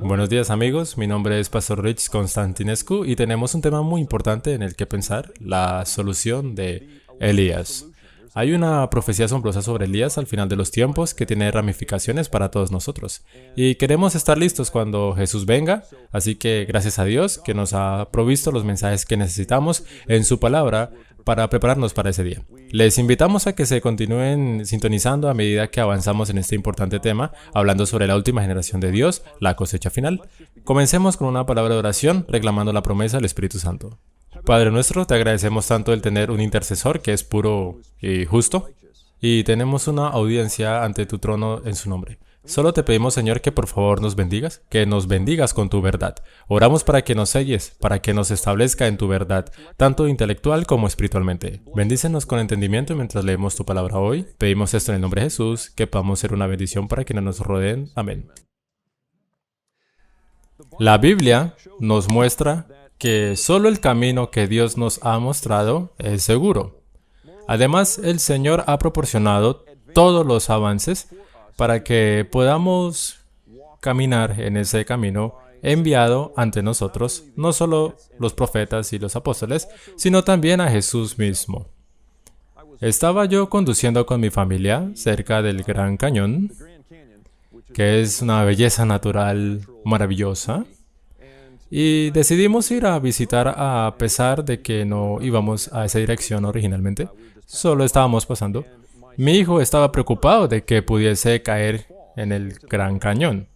Buenos días amigos, mi nombre es Pastor Rich Constantinescu y tenemos un tema muy importante en el que pensar, la solución de Elías. Hay una profecía asombrosa sobre Elías al final de los tiempos que tiene ramificaciones para todos nosotros. Y queremos estar listos cuando Jesús venga, así que gracias a Dios que nos ha provisto los mensajes que necesitamos en su palabra para prepararnos para ese día. Les invitamos a que se continúen sintonizando a medida que avanzamos en este importante tema, hablando sobre la última generación de Dios, la cosecha final. Comencemos con una palabra de oración, reclamando la promesa del Espíritu Santo. Padre nuestro, te agradecemos tanto el tener un intercesor que es puro y justo, y tenemos una audiencia ante tu trono en su nombre. Solo te pedimos, Señor, que por favor nos bendigas, que nos bendigas con tu verdad. Oramos para que nos selles, para que nos establezca en tu verdad, tanto intelectual como espiritualmente. Bendícenos con entendimiento mientras leemos tu palabra hoy. Pedimos esto en el nombre de Jesús, que podamos ser una bendición para quienes nos rodeen. Amén. La Biblia nos muestra que solo el camino que Dios nos ha mostrado es seguro. Además, el Señor ha proporcionado todos los avances para que podamos caminar en ese camino enviado ante nosotros, no solo los profetas y los apóstoles, sino también a Jesús mismo. Estaba yo conduciendo con mi familia cerca del Gran Cañón, que es una belleza natural maravillosa, y decidimos ir a visitar a pesar de que no íbamos a esa dirección originalmente, solo estábamos pasando. Mi hijo estaba preocupado de que pudiese caer en el Gran Cañón.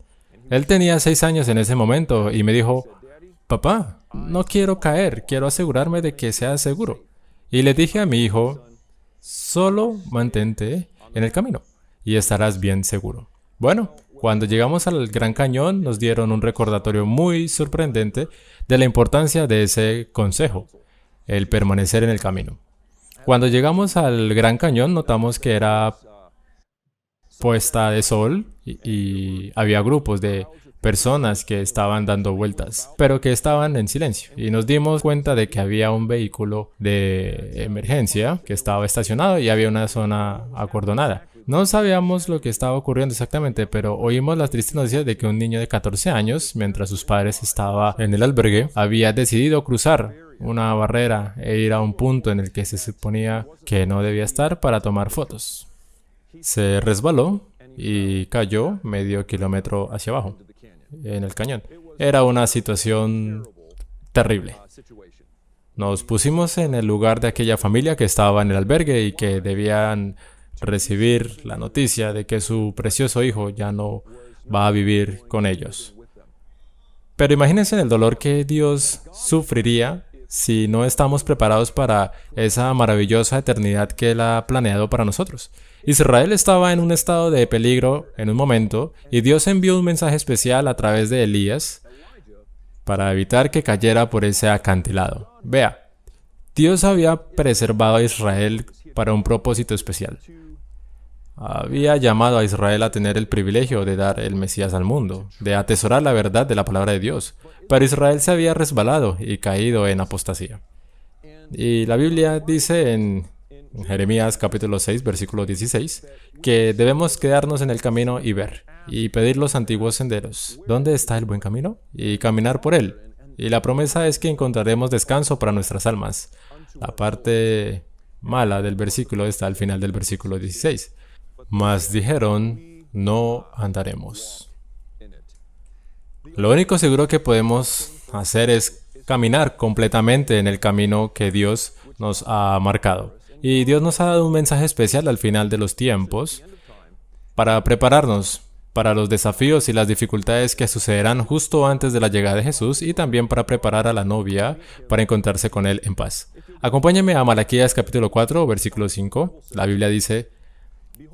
Él tenía 6 años en ese momento y me dijo, «Papá, no quiero caer, quiero asegurarme de que sea seguro». Y le dije a mi hijo, «Solo mantente en el camino y estarás bien seguro». Bueno, cuando llegamos al Gran Cañón nos dieron un recordatorio muy sorprendente de la importancia de ese consejo, el permanecer en el camino. Cuando llegamos al Gran Cañón notamos que era puesta de sol y había grupos de personas que estaban dando vueltas, pero que estaban en silencio. Y nos dimos cuenta de que había un vehículo de emergencia que estaba estacionado y había una zona acordonada. No sabíamos lo que estaba ocurriendo exactamente, pero oímos las tristes noticias de que un niño de 14 años, mientras sus padres estaban en el albergue, había decidido cruzar una barrera e ir a un punto en el que se suponía que no debía estar para tomar fotos. Se resbaló y cayó medio kilómetro hacia abajo, en el cañón. Era una situación terrible. Nos pusimos en el lugar de aquella familia que estaba en el albergue y que debían recibir la noticia de que su precioso hijo ya no va a vivir con ellos. Pero imagínense el dolor que Dios sufriría si no estamos preparados para esa maravillosa eternidad que Él ha planeado para nosotros. Israel estaba en un estado de peligro en un momento y Dios envió un mensaje especial a través de Elías para evitar que cayera por ese acantilado. Vea, Dios había preservado a Israel para un propósito especial. Había llamado a Israel a tener el privilegio de dar el Mesías al mundo, de atesorar la verdad de la palabra de Dios. Pero Israel se había resbalado y caído en apostasía. Y la Biblia dice en Jeremías capítulo 6, versículo 16, que debemos quedarnos en el camino y ver, y pedir los antiguos senderos. ¿Dónde está el buen camino? Y caminar por él. Y la promesa es que encontraremos descanso para nuestras almas. La parte mala del versículo está al final del versículo 16. Mas dijeron, no andaremos. Lo único seguro que podemos hacer es caminar completamente en el camino que Dios nos ha marcado. Y Dios nos ha dado un mensaje especial al final de los tiempos para prepararnos para los desafíos y las dificultades que sucederán justo antes de la llegada de Jesús y también para preparar a la novia para encontrarse con Él en paz. Acompáñame a Malaquías capítulo 4, versículo 5. La Biblia dice,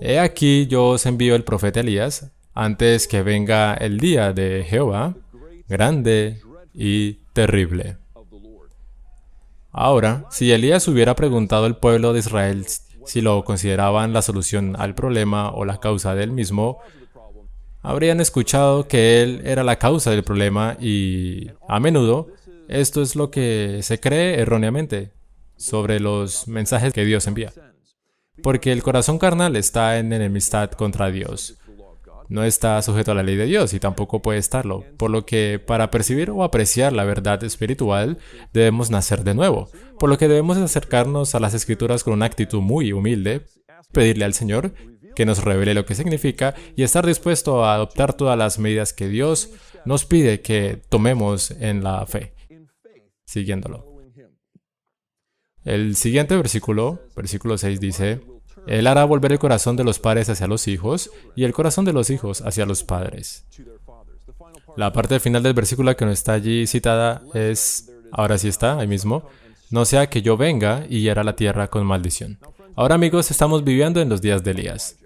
«He aquí yo os envío el profeta Elías antes que venga el día de Jehová, grande y terrible». Ahora, si Elías hubiera preguntado al pueblo de Israel si lo consideraban la solución al problema o la causa del mismo, habrían escuchado que él era la causa del problema y, a menudo, esto es lo que se cree erróneamente sobre los mensajes que Dios envía. Porque el corazón carnal está en enemistad contra Dios. no está sujeto a la ley de Dios y tampoco puede estarlo, por lo que para percibir o apreciar la verdad espiritual debemos nacer de nuevo, por lo que debemos acercarnos a las Escrituras con una actitud muy humilde, pedirle al Señor que nos revele lo que significa y estar dispuesto a adoptar todas las medidas que Dios nos pide que tomemos en la fe, siguiéndolo. El siguiente versículo, versículo 6 dice: Él hará volver el corazón de los padres hacia los hijos y el corazón de los hijos hacia los padres. La parte final del versículo que no está allí citada es, ahora sí está, ahí mismo, no sea que yo venga y hiera la tierra con maldición. Ahora, amigos, estamos viviendo en los días de Elías.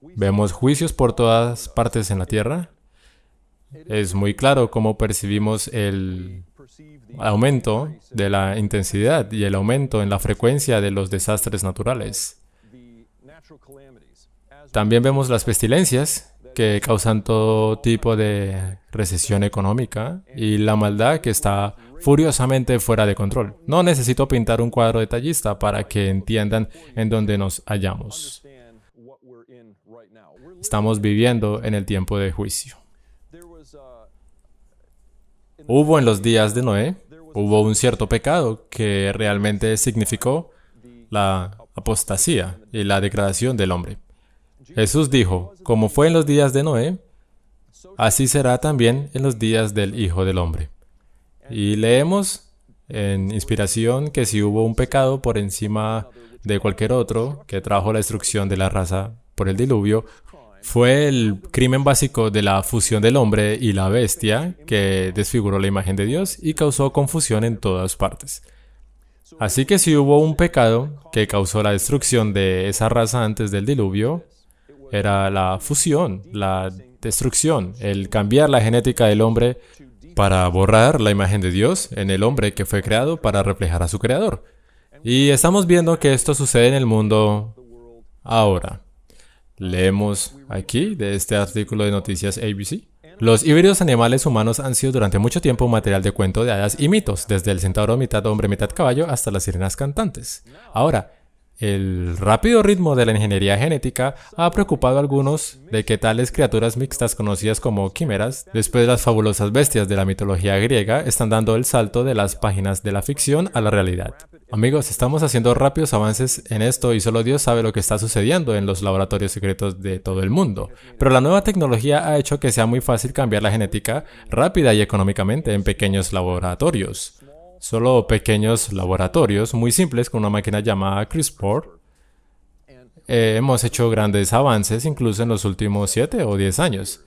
Vemos juicios por todas partes en la tierra. Es muy claro cómo percibimos el aumento de la intensidad y el aumento en la frecuencia de los desastres naturales. También vemos las pestilencias que causan todo tipo de recesión económica y la maldad que está furiosamente fuera de control. No necesito pintar un cuadro detallista para que entiendan en dónde nos hallamos. Estamos viviendo en el tiempo de juicio. Hubo en los días de Noé, hubo un cierto pecado que realmente significó la apostasía y la degradación del hombre. Jesús dijo, como fue en los días de Noé, así será también en los días del Hijo del Hombre. Y leemos en inspiración que si hubo un pecado por encima de cualquier otro que trajo la destrucción de la raza por el diluvio, fue el crimen básico de la fusión del hombre y la bestia que desfiguró la imagen de Dios y causó confusión en todas partes. Así que si hubo un pecado que causó la destrucción de esa raza antes del diluvio, era la fusión, la destrucción, el cambiar la genética del hombre para borrar la imagen de Dios en el hombre que fue creado para reflejar a su creador. Y estamos viendo que esto sucede en el mundo ahora. Leemos aquí de este artículo de noticias ABC. Los híbridos animales humanos han sido durante mucho tiempo un material de cuento de hadas y mitos, desde el centauro mitad hombre mitad caballo hasta las sirenas cantantes. Ahora, el rápido ritmo de la ingeniería genética ha preocupado a algunos de que tales criaturas mixtas conocidas como quimeras, después de las fabulosas bestias de la mitología griega, están dando el salto de las páginas de la ficción a la realidad. Amigos, estamos haciendo rápidos avances en esto y solo Dios sabe lo que está sucediendo en los laboratorios secretos de todo el mundo. Pero la nueva tecnología ha hecho que sea muy fácil cambiar la genética rápida y económicamente en pequeños laboratorios. Solo pequeños laboratorios muy simples con una máquina llamada CRISPR. Hemos hecho grandes avances incluso en los últimos 7 o 10 años.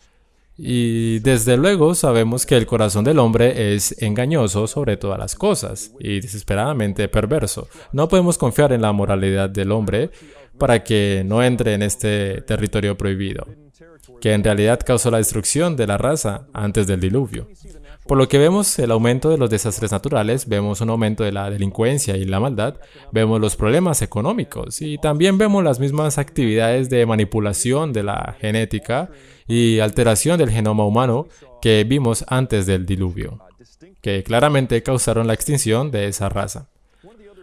Y desde luego sabemos que el corazón del hombre es engañoso sobre todas las cosas y desesperadamente perverso. No podemos confiar en la moralidad del hombre para que no entre en este territorio prohibido, que en realidad causó la destrucción de la raza antes del diluvio. Por lo que vemos el aumento de los desastres naturales, vemos un aumento de la delincuencia y la maldad, vemos los problemas económicos y también vemos las mismas actividades de manipulación de la genética y alteración del genoma humano que vimos antes del diluvio, que claramente causaron la extinción de esa raza.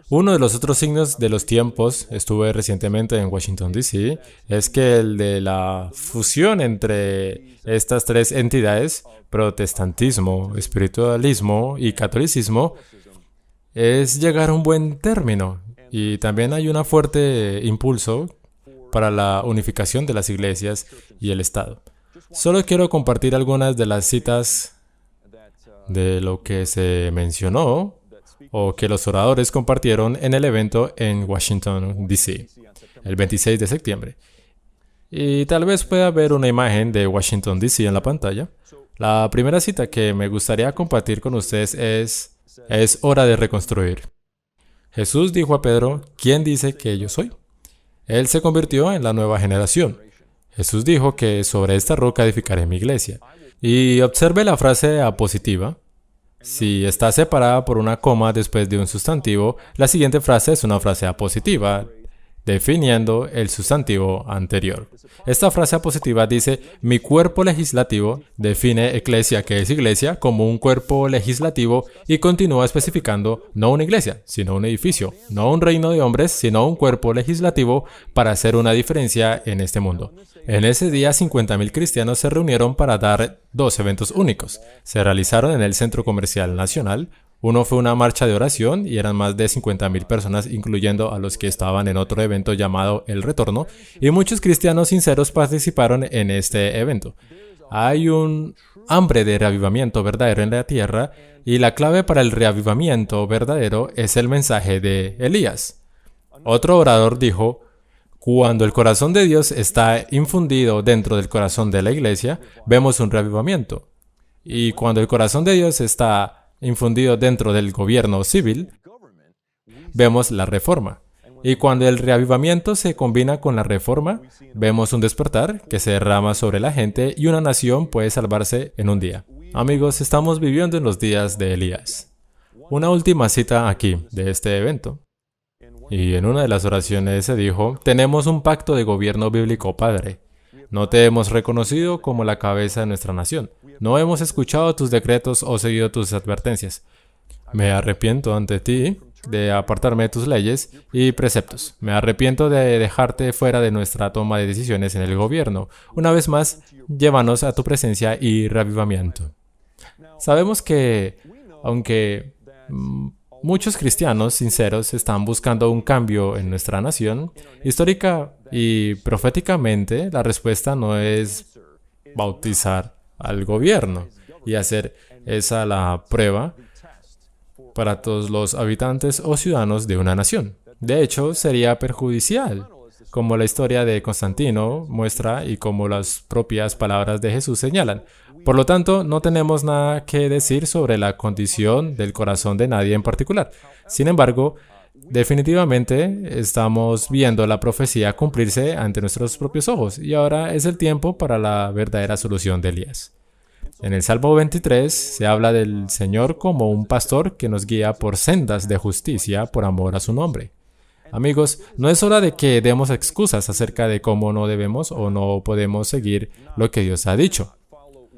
Uno de los otros signos de los tiempos, estuve recientemente en Washington, D.C., es que el de la fusión entre estas tres entidades, protestantismo, espiritualismo y catolicismo, es llegar a un buen término. Y también hay un fuerte impulso para la unificación de las iglesias y el Estado. Solo quiero compartir algunas de las citas de lo que se mencionó o que los oradores compartieron en el evento en Washington, D.C., el 26 de septiembre. Y tal vez pueda ver una imagen de Washington, D.C. en la pantalla. La primera cita que me gustaría compartir con ustedes es hora de reconstruir. Jesús dijo a Pedro, ¿quién dice que yo soy? Él se convirtió en la nueva generación. Jesús dijo que sobre esta roca edificaré mi iglesia. Y observe la frase apositiva. Si está separada por una coma después de un sustantivo, la siguiente frase es una frase apositiva, definiendo el sustantivo anterior. Esta frase positiva dice, mi cuerpo legislativo define eclesia, que es iglesia, como un cuerpo legislativo y continúa especificando no una iglesia, sino un edificio, no un reino de hombres, sino un cuerpo legislativo para hacer una diferencia en este mundo. En ese día 50.000 cristianos se reunieron para dar dos eventos únicos. Se realizaron en el Centro Comercial Nacional. Uno fue una marcha de oración y eran más de 50.000 personas, incluyendo a los que estaban en otro evento llamado El Retorno, y muchos cristianos sinceros participaron en este evento. Hay un hambre de reavivamiento verdadero en la tierra y la clave para el reavivamiento verdadero es el mensaje de Elías. Otro orador dijo, cuando el corazón de Dios está infundido dentro del corazón de la iglesia, vemos un reavivamiento. Y cuando el corazón de Dios está infundido dentro del gobierno civil, vemos la reforma. Y cuando el reavivamiento se combina con la reforma, vemos un despertar que se derrama sobre la gente y una nación puede salvarse en un día. Amigos, estamos viviendo en los días de Elías. Una última cita aquí de este evento. Y en una de las oraciones se dijo, tenemos un pacto de gobierno bíblico, Padre. No te hemos reconocido como la cabeza de nuestra nación. No hemos escuchado tus decretos o seguido tus advertencias. Me arrepiento ante ti de apartarme de tus leyes y preceptos. Me arrepiento de dejarte fuera de nuestra toma de decisiones en el gobierno. Una vez más, llévanos a tu presencia y reavivamiento. Sabemos que, aunque muchos cristianos sinceros están buscando un cambio en nuestra nación, histórica y proféticamente la respuesta no es bautizar al gobierno y hacer esa la prueba para todos los habitantes o ciudadanos de una nación. De hecho, sería perjudicial, como la historia de Constantino muestra y como las propias palabras de Jesús señalan. Por lo tanto, no tenemos nada que decir sobre la condición del corazón de nadie en particular. Sin embargo, definitivamente estamos viendo la profecía cumplirse ante nuestros propios ojos y ahora es el tiempo para la verdadera solución de Elías. En el Salmo 23 se habla del Señor como un pastor que nos guía por sendas de justicia por amor a su nombre. Amigos, no es hora de que demos excusas acerca de cómo no debemos o no podemos seguir lo que Dios ha dicho.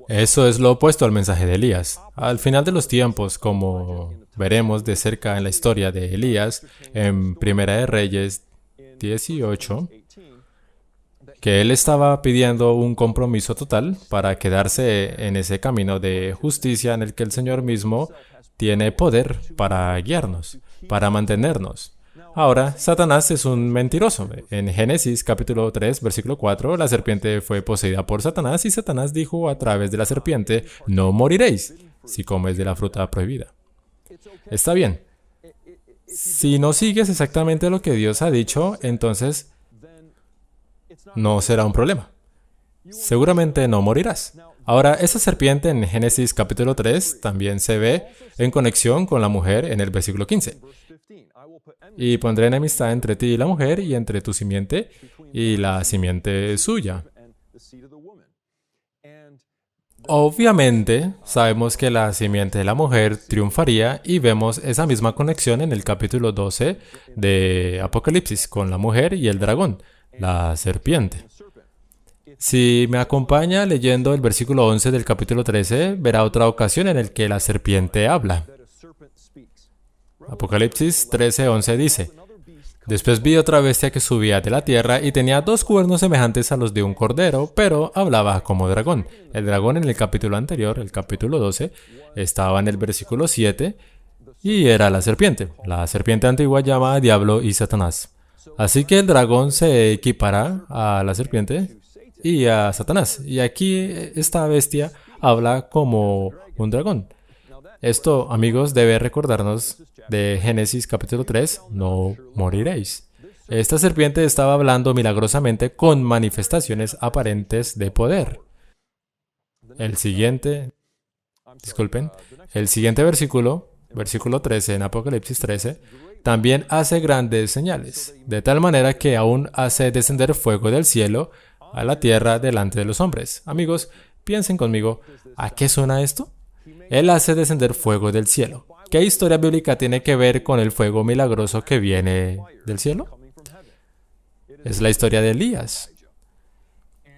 Eso es lo opuesto al mensaje de Elías. Al final de los tiempos, como veremos de cerca en la historia de Elías, en Primera de Reyes 18, que él estaba pidiendo un compromiso total para quedarse en ese camino de justicia en el que el Señor mismo tiene poder para guiarnos, para mantenernos. Ahora, Satanás es un mentiroso. En Génesis capítulo 3, versículo 4, la serpiente fue poseída por Satanás y Satanás dijo a través de la serpiente, no moriréis si comes de la fruta prohibida. Está bien. Si no sigues exactamente lo que Dios ha dicho, entonces no será un problema. Seguramente no morirás. Ahora, esa serpiente en Génesis capítulo 3 también se ve en conexión con la mujer en el versículo 15. Y pondré enemistad entre ti y la mujer, y entre tu simiente y la simiente suya. Obviamente, sabemos que la simiente de la mujer triunfaría y vemos esa misma conexión en el capítulo 12 de Apocalipsis con la mujer y el dragón, la serpiente. Si me acompaña leyendo el versículo 11 del capítulo 13, verá otra ocasión en la que la serpiente habla. Apocalipsis 13:11 dice, después vi otra bestia que subía de la tierra y tenía 2 cuernos semejantes a los de un cordero, pero hablaba como dragón. El dragón en el capítulo anterior, el capítulo 12, estaba en el versículo 7 y era la serpiente. La serpiente antigua llamada Diablo y Satanás. Así que el dragón se equipara a la serpiente y a Satanás. Y aquí esta bestia habla como un dragón. Esto, amigos, debe recordarnos de Génesis capítulo 3, no moriréis. Esta serpiente estaba hablando milagrosamente con manifestaciones aparentes de poder. El siguiente versículo, versículo 13 en Apocalipsis 13, también hace grandes señales, de tal manera que aún hace descender fuego del cielo a la tierra delante de los hombres. Amigos, piensen conmigo, ¿a qué suena esto? Él hace descender fuego del cielo. ¿Qué historia bíblica tiene que ver con el fuego milagroso que viene del cielo? es la historia de Elías.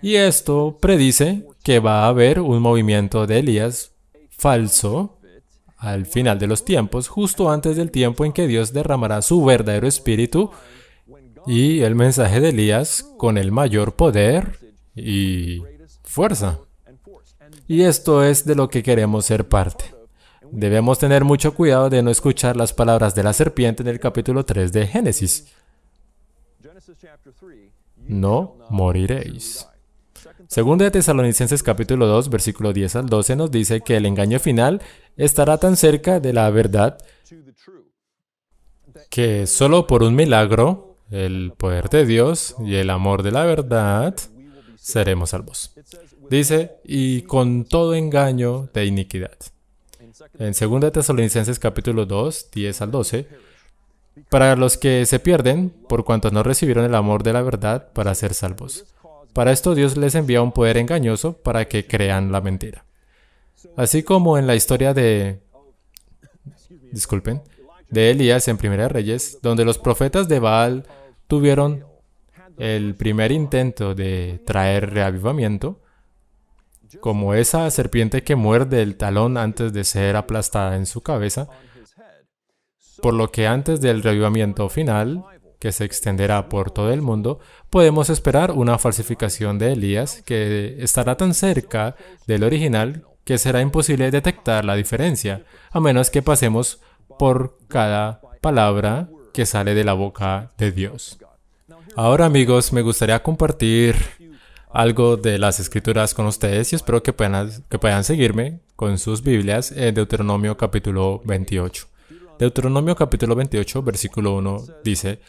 Y esto predice que va a haber un movimiento de Elías falso al final de los tiempos, justo antes del tiempo en que Dios derramará su verdadero espíritu y el mensaje de Elías con el mayor poder y fuerza. Y esto es de lo que queremos ser parte. Debemos tener mucho cuidado de no escuchar las palabras de la serpiente en el capítulo 3 de Génesis. No moriréis. Segunda de Tesalonicenses capítulo 2, versículo 10 al 12 nos dice que el engaño final estará tan cerca de la verdad que solo por un milagro, el poder de Dios y el amor de la verdad, seremos salvos. Dice, y con todo engaño de iniquidad. En 2 Tesalonicenses capítulo 2, 10 al 12, para los que se pierden, por cuanto no recibieron el amor de la verdad para ser salvos. Para esto Dios les envía un poder engañoso para que crean la mentira. Así como en la historia de Elías en Primera de Reyes, donde los profetas de Baal tuvieron el primer intento de traer reavivamiento, como esa serpiente que muerde el talón antes de ser aplastada en su cabeza, por lo que antes del reavivamiento final, que se extenderá por todo el mundo, podemos esperar una falsificación de Elías que estará tan cerca del original que será imposible detectar la diferencia, a menos que pasemos por cada palabra que sale de la boca de Dios. Ahora, amigos, me gustaría compartir algo de las Escrituras con ustedes y espero que puedan seguirme con sus Biblias en Deuteronomio capítulo 28. Deuteronomio capítulo 28, versículo 1 dice: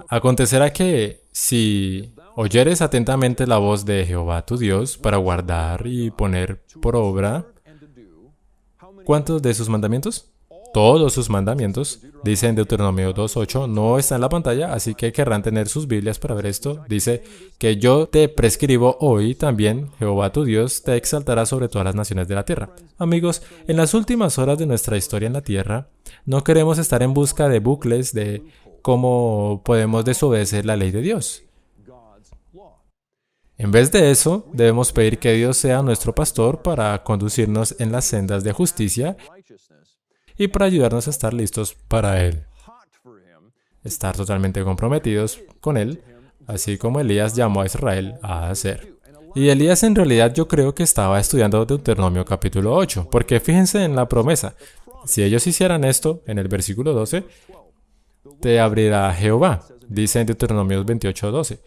Acontecerá que si oyeres atentamente la voz de Jehová tu Dios para guardar y poner por obra, ¿cuántos de sus mandamientos? Todos sus mandamientos, dice en Deuteronomio 2.8, no está en la pantalla, así que querrán tener sus Biblias para ver esto. Dice que yo te prescribo hoy también, Jehová tu Dios te exaltará sobre todas las naciones de la tierra. Amigos, en las últimas horas de nuestra historia en la tierra, no queremos estar en busca de bucles de cómo podemos desobedecer la ley de Dios. En vez de eso, debemos pedir que Dios sea nuestro pastor para conducirnos en las sendas de justicia y para ayudarnos a estar listos para Él. Estar totalmente comprometidos con Él, así como Elías llamó a Israel a hacer. Y Elías en realidad yo creo que estaba estudiando Deuteronomio capítulo 8, porque fíjense en la promesa. Si ellos hicieran esto, en el versículo 12, te abrirá Jehová, dice en Deuteronomio 28:12,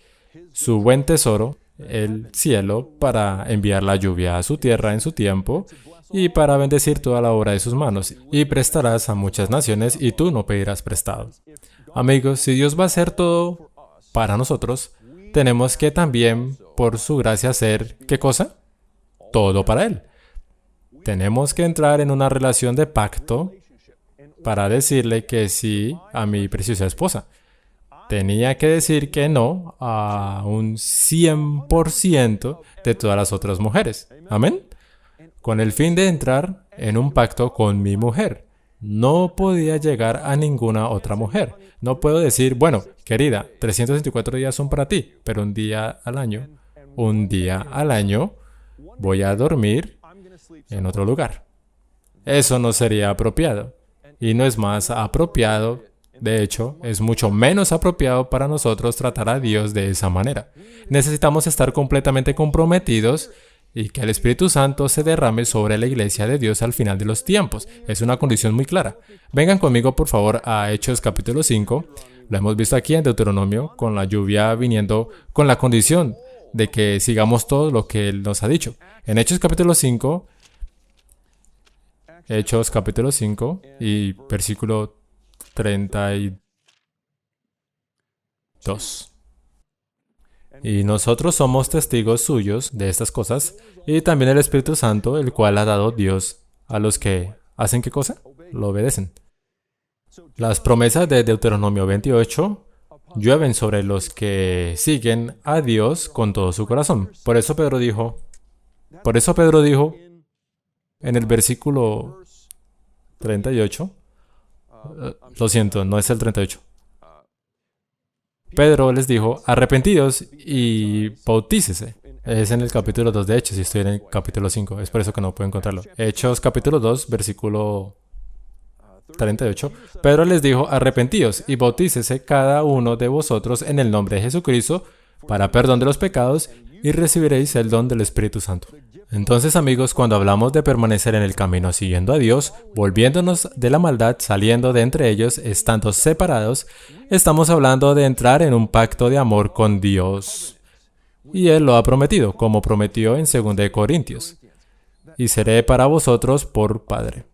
su buen tesoro, el cielo, para enviar la lluvia a su tierra en su tiempo, y para bendecir toda la obra de sus manos, y prestarás a muchas naciones, y tú no pedirás prestado. Amigos, si Dios va a hacer todo para nosotros, tenemos que también, por su gracia, hacer, ¿qué cosa? Todo para Él. Tenemos que entrar en una relación de pacto para decirle que sí a mi preciosa esposa. Tenía que decir que no a un 100% de todas las otras mujeres. ¿Amén? Con el fin de entrar en un pacto con mi mujer. No podía llegar a ninguna otra mujer. No puedo decir, bueno, querida, 364 días son para ti, pero un día al año, voy a dormir en otro lugar. Eso no sería apropiado. Y no es más apropiado, de hecho, es mucho menos apropiado para nosotros tratar a Dios de esa manera. Necesitamos estar completamente comprometidos y que el Espíritu Santo se derrame sobre la iglesia de Dios al final de los tiempos. Es una condición muy clara. Vengan conmigo, por favor, a Hechos capítulo 5. Lo hemos visto aquí en Deuteronomio, con la lluvia viniendo con la condición de que sigamos todo lo que Él nos ha dicho. En Hechos capítulo 5, y versículo 32. Y nosotros somos testigos suyos de estas cosas, y también el Espíritu Santo, el cual ha dado Dios a los que hacen ¿qué cosa? Lo obedecen. Las promesas de Deuteronomio 28 llueven sobre los que siguen a Dios con todo su corazón. Por eso Pedro dijo en el versículo 38, lo siento, no es el 38. Pedro les dijo, arrepentíos y bautícese. Es en el capítulo 2 de Hechos y estoy en el capítulo 5. Es por eso que no puedo encontrarlo. Hechos capítulo 2, versículo 38. Pedro les dijo, arrepentíos y bautícese cada uno de vosotros en el nombre de Jesucristo para perdón de los pecados y recibiréis el don del Espíritu Santo. Entonces, amigos, cuando hablamos de permanecer en el camino siguiendo a Dios, volviéndonos de la maldad, saliendo de entre ellos, estando separados, estamos hablando de entrar en un pacto de amor con Dios. Y Él lo ha prometido, como prometió en 2 Corintios. Y seré para vosotros por Padre.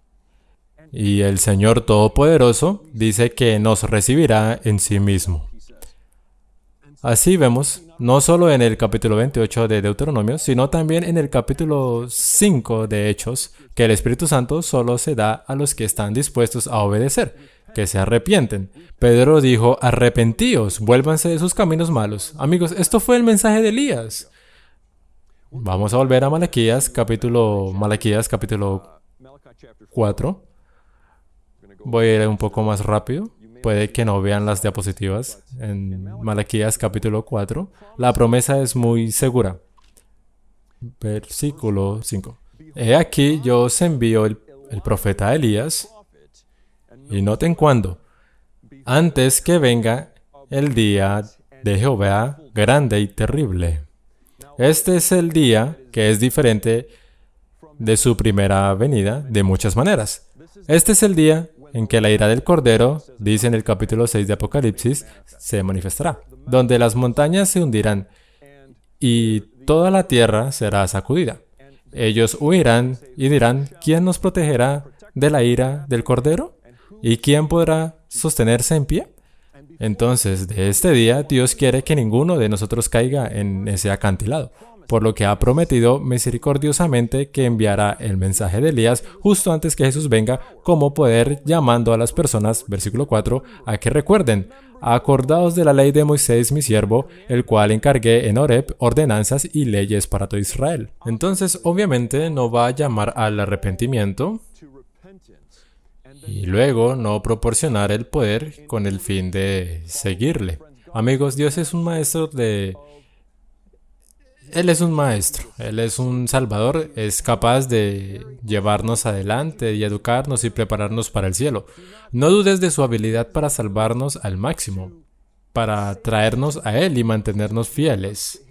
Y el Señor Todopoderoso dice que nos recibirá en sí mismo. Así vemos, no solo en el capítulo 28 de Deuteronomio, sino también en el capítulo 5 de Hechos, que el Espíritu Santo solo se da a los que están dispuestos a obedecer, que se arrepienten. Pedro dijo, arrepentíos, vuélvanse de sus caminos malos. Amigos, esto fue el mensaje de Elías. Vamos a volver a Malaquías capítulo 4. Voy a ir un poco más rápido. Puede que no vean las diapositivas. En Malaquías capítulo 4, la promesa es muy segura. Versículo 5. He aquí yo os envío el profeta Elías, y noten cuándo, antes que venga el día de Jehová grande y terrible. Este es el día que es diferente de su primera venida de muchas maneras. Este es el día en que la ira del Cordero, dice en el capítulo 6 de Apocalipsis, se manifestará, donde las montañas se hundirán y toda la tierra será sacudida. Ellos huirán y dirán, ¿quién nos protegerá de la ira del Cordero? ¿Y quién podrá sostenerse en pie? Entonces, de este día, Dios quiere que ninguno de nosotros caiga en ese acantilado, por lo que ha prometido misericordiosamente que enviará el mensaje de Elías justo antes que Jesús venga como poder, llamando a las personas, versículo 4, a que recuerden, acordaos de la ley de Moisés mi siervo, el cual encargué en Horeb ordenanzas y leyes para todo Israel. Entonces, obviamente, no va a llamar al arrepentimiento y luego no proporcionar el poder con el fin de seguirle. Amigos, Dios es un maestro de... Él es un maestro, Él es un salvador, es capaz de llevarnos adelante y educarnos y prepararnos para el cielo. No dudes de su habilidad para salvarnos al máximo, para traernos a Él y mantenernos fieles.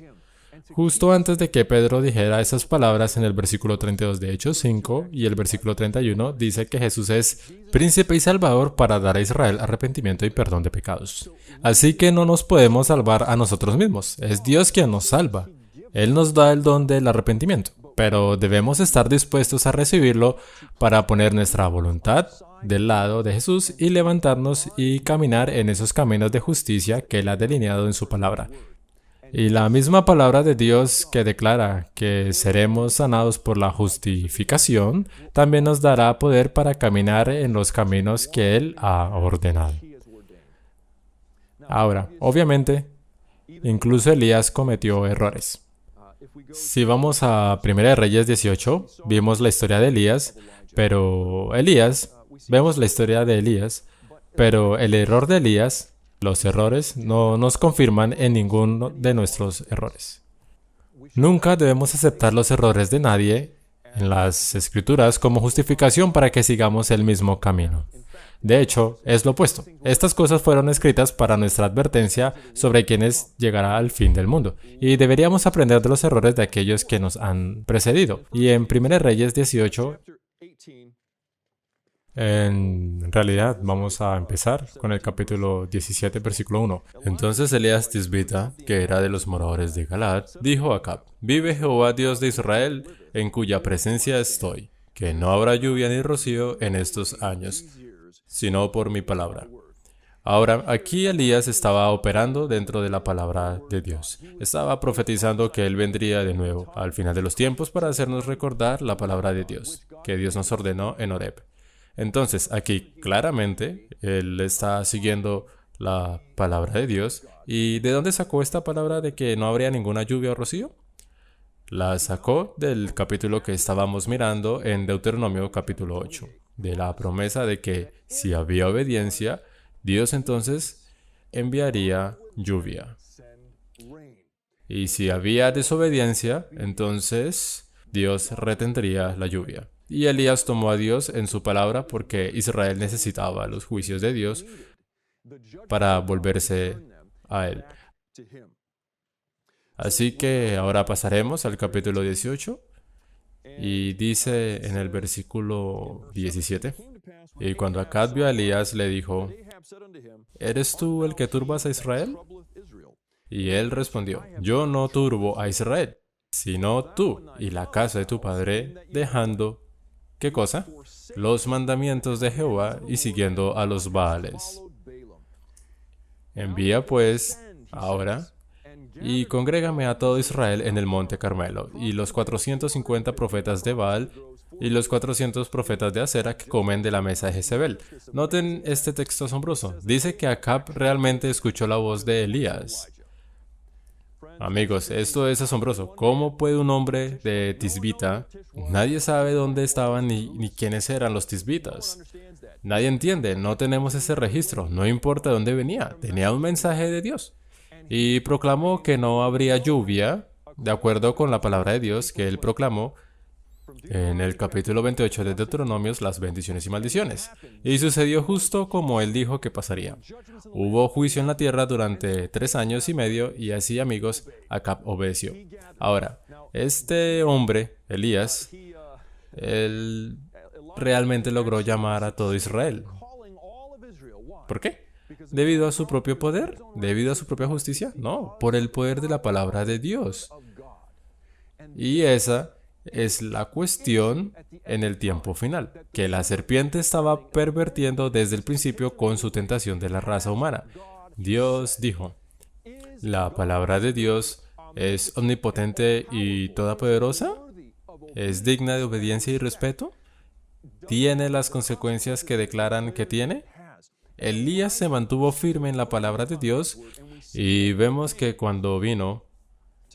Justo antes de que Pedro dijera esas palabras en el versículo 32 de Hechos 5 y el versículo 31 dice que Jesús es príncipe y salvador para dar a Israel arrepentimiento y perdón de pecados. Así que no nos podemos salvar a nosotros mismos, es Dios quien nos salva. Él nos da el don del arrepentimiento, pero debemos estar dispuestos a recibirlo para poner nuestra voluntad del lado de Jesús y levantarnos y caminar en esos caminos de justicia que Él ha delineado en su palabra. Y la misma palabra de Dios que declara que seremos sanados por la justificación, también nos dará poder para caminar en los caminos que Él ha ordenado. Ahora, obviamente, incluso Elías cometió errores. Si vamos a 1 Reyes 18, vimos la historia de Elías, pero vemos la historia de Elías, pero el error de Elías, los errores no nos confirman en ninguno de nuestros errores. Nunca debemos aceptar los errores de nadie en las Escrituras como justificación para que sigamos el mismo camino. De hecho, es lo opuesto. Estas cosas fueron escritas para nuestra advertencia sobre quienes llegará al fin del mundo. Y deberíamos aprender de los errores de aquellos que nos han precedido. Y en 1 Reyes 18, en realidad vamos a empezar con el capítulo 17, versículo 1. Entonces Elías Tisbita, que era de los moradores de Galaad, dijo a Acab, vive Jehová Dios de Israel, en cuya presencia estoy, que no habrá lluvia ni rocío en estos años, sino por mi palabra. Ahora, aquí Elías estaba operando dentro de la palabra de Dios. Estaba profetizando que Él vendría de nuevo al final de los tiempos para hacernos recordar la palabra de Dios, que Dios nos ordenó en Horeb. Entonces, aquí claramente, Él está siguiendo la palabra de Dios. ¿Y de dónde sacó esta palabra de que no habría ninguna lluvia o rocío? La sacó del capítulo que estábamos mirando en Deuteronomio capítulo 8. De la promesa de que si había obediencia, Dios entonces enviaría lluvia. Y si había desobediencia, entonces Dios retendría la lluvia. Y Elías tomó a Dios en su palabra porque Israel necesitaba los juicios de Dios para volverse a Él. Así que ahora pasaremos al capítulo 18 y dice en el versículo 17: Y cuando Acab vio a Elías, le dijo: ¿Eres tú el que turbas a Israel? Y él respondió: Yo no turbo a Israel, sino tú y la casa de tu padre, dejando, ¿qué cosa? Los mandamientos de Jehová y siguiendo a los Baales. Envía pues ahora y congrégame a todo Israel en el monte Carmelo, y los 450 profetas de Baal y los 400 profetas de Acera que comen de la mesa de Jezebel. Noten este texto asombroso. Dice que Acab realmente escuchó la voz de Elías. Amigos, esto es asombroso. ¿Cómo puede un hombre de Tisbita? Nadie sabe dónde estaban ni quiénes eran los tisbitas. Nadie entiende, no tenemos ese registro, no importa dónde venía, tenía un mensaje de Dios. Y proclamó que no habría lluvia, de acuerdo con la palabra de Dios que él proclamó en el capítulo 28 de Deuteronomios, las bendiciones y maldiciones. Y sucedió justo como él dijo que pasaría. Hubo juicio en la tierra durante 3 años y medio, y así, amigos, Acab obedeció. Ahora, este hombre, Elías, él realmente logró llamar a todo Israel. ¿Por qué? ¿Debido a su propio poder? ¿Debido a su propia justicia? No, por el poder de la palabra de Dios. Y esa es la cuestión en el tiempo final, que la serpiente estaba pervirtiendo desde el principio con su tentación de la raza humana. Dios dijo: ¿la palabra de Dios es omnipotente y todopoderosa? ¿Es digna de obediencia y respeto? ¿Tiene las consecuencias que declaran que tiene? Elías se mantuvo firme en la palabra de Dios, y vemos que cuando vino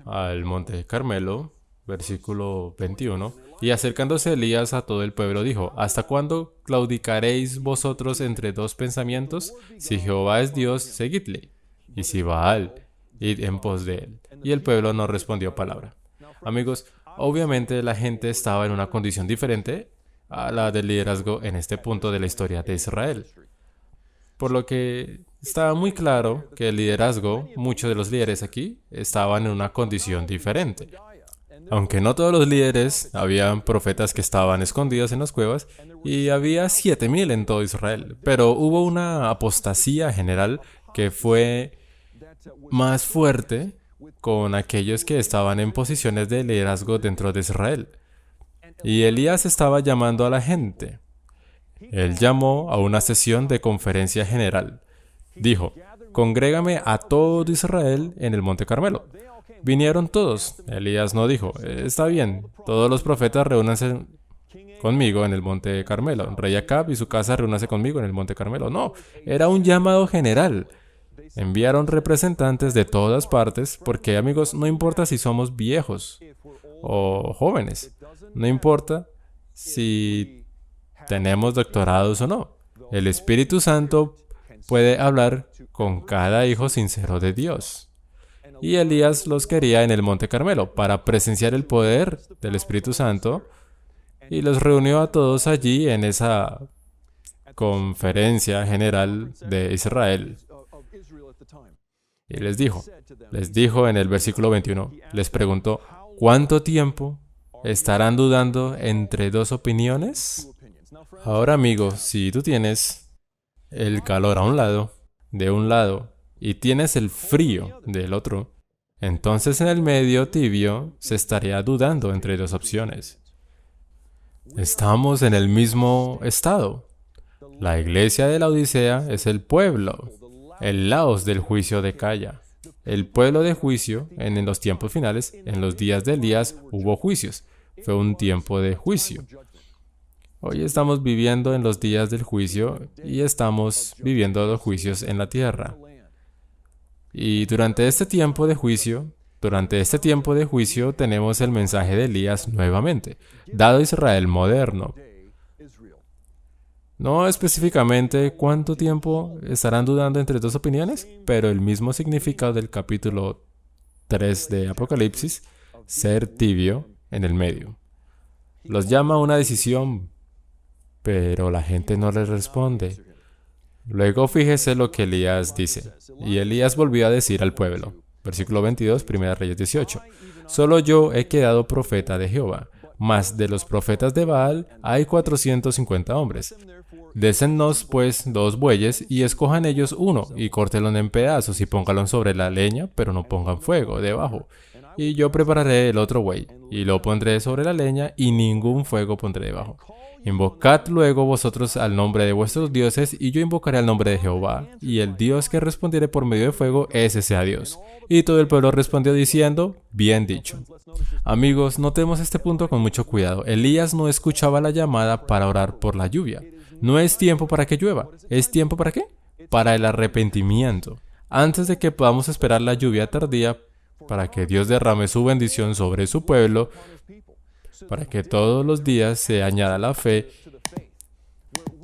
al monte Carmelo, versículo 21, y acercándose Elías a todo el pueblo dijo: ¿Hasta cuándo claudicaréis vosotros entre dos pensamientos? Si Jehová es Dios, seguidle, y si Baal, id en pos de él. Y el pueblo no respondió palabra. Amigos, obviamente la gente estaba en una condición diferente a la del liderazgo en este punto de la historia de Israel. Por lo que estaba muy claro que el liderazgo, muchos de los líderes aquí, estaban en una condición diferente. Aunque no todos los líderes, habían profetas que estaban escondidos en las cuevas, y había 7,000 en todo Israel. Pero hubo una apostasía general que fue más fuerte con aquellos que estaban en posiciones de liderazgo dentro de Israel. Y Elías estaba llamando a la gente. Él llamó a una sesión de conferencia general. Dijo: congrégame a todo Israel en el monte Carmelo. Vinieron todos. Elías no dijo: está bien, todos los profetas reúnanse conmigo en el monte Carmelo. Rey Acab y su casa reúnanse conmigo en el monte Carmelo. No, era un llamado general. Enviaron representantes de todas partes porque, amigos, no importa si somos viejos o jóvenes. No importa si tenemos doctorados o no. El Espíritu Santo puede hablar con cada hijo sincero de Dios. Y Elías los quería en el monte Carmelo para presenciar el poder del Espíritu Santo, y los reunió a todos allí en esa conferencia general de Israel. Y les dijo en el versículo 21, les preguntó: ¿cuánto tiempo estarán dudando entre dos opiniones? Ahora, amigos, si tú tienes el calor de un lado, y tienes el frío del otro, entonces en el medio tibio se estaría dudando entre dos opciones. Estamos en el mismo estado. La iglesia de la Odisea es el pueblo, el laos del juicio de Calla. El pueblo de juicio en los tiempos finales, en los días de Elías, hubo juicios. Fue un tiempo de juicio. Hoy estamos viviendo en los días del juicio y estamos viviendo los juicios en la tierra. Y durante este tiempo de juicio tenemos el mensaje de Elías nuevamente, dado a Israel moderno. No específicamente cuánto tiempo estarán dudando entre dos opiniones, pero el mismo significado del capítulo 3 de Apocalipsis, ser tibio en el medio. Los llama a una decisión, pero la gente no les responde. Luego fíjese lo que Elías dice. Y Elías volvió a decir al pueblo. Versículo 22, 1 Reyes 18. Solo yo he quedado profeta de Jehová, mas de los profetas de Baal hay 450 hombres. Désennos pues 2 bueyes y escojan ellos uno y córtenlo en pedazos y pónganlo sobre la leña, pero no pongan fuego debajo. Y yo prepararé el otro buey y lo pondré sobre la leña y ningún fuego pondré debajo. Invocad luego vosotros al nombre de vuestros dioses, y yo invocaré al nombre de Jehová, y el Dios que respondiere por medio de fuego, ese sea Dios. Y todo el pueblo respondió diciendo, bien dicho. Amigos, notemos este punto con mucho cuidado. Elías no escuchaba la llamada para orar por la lluvia. No es tiempo para que llueva. ¿Es tiempo para qué? Para el arrepentimiento. Antes de que podamos esperar la lluvia tardía, para que Dios derrame su bendición sobre su pueblo, para que todos los días se añada la fe